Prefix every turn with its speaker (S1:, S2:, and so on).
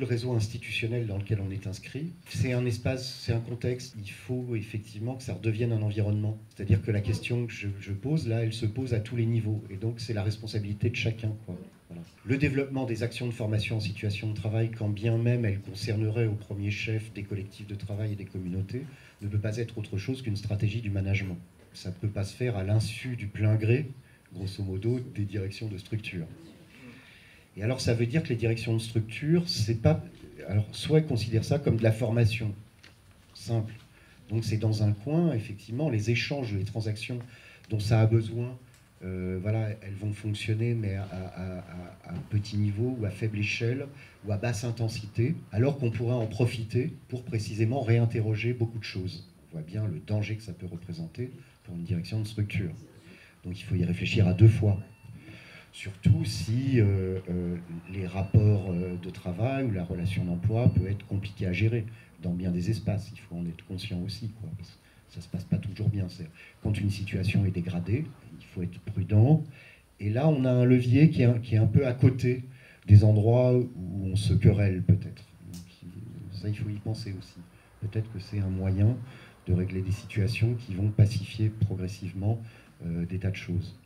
S1: le réseau institutionnel dans lequel on est inscrit. C'est un espace, c'est un contexte. Il faut effectivement que ça redevienne un environnement. C'est-à-dire que la question que je pose, là, elle se pose à tous les niveaux. Et donc, c'est la responsabilité de chacun, quoi. Voilà. Le développement des actions de formation en situation de travail, quand bien même elles concerneraient au premier chef des collectifs de travail et des communautés, ne peut pas être autre chose qu'une stratégie du management. Ça ne peut pas se faire à l'insu du plein gré, grosso modo, des directions de structure. Et alors, ça veut dire que les directions de structure, c'est pas... Alors, soit elles considèrent ça comme de la formation, simple. Donc, c'est dans un coin, effectivement, les échanges, les transactions dont ça a besoin, voilà, elles vont fonctionner, mais à petit niveau, ou à faible échelle, ou à basse intensité, alors qu'on pourrait en profiter pour précisément réinterroger beaucoup de choses. On voit bien le danger que ça peut représenter pour une direction de structure. Donc, il faut y réfléchir à deux fois. Surtout si les rapports de travail ou la relation d'emploi peut être compliqué à gérer dans bien des espaces. Il faut en être conscient aussi, quoi, parce que ça ne se passe pas toujours bien. Quand une situation est dégradée, il faut être prudent. Et là, on a un levier qui est un peu à côté des endroits où on se querelle, peut-être. Ça, il faut y penser aussi. Peut-être que c'est un moyen de régler des situations qui vont pacifier progressivement des tas de choses.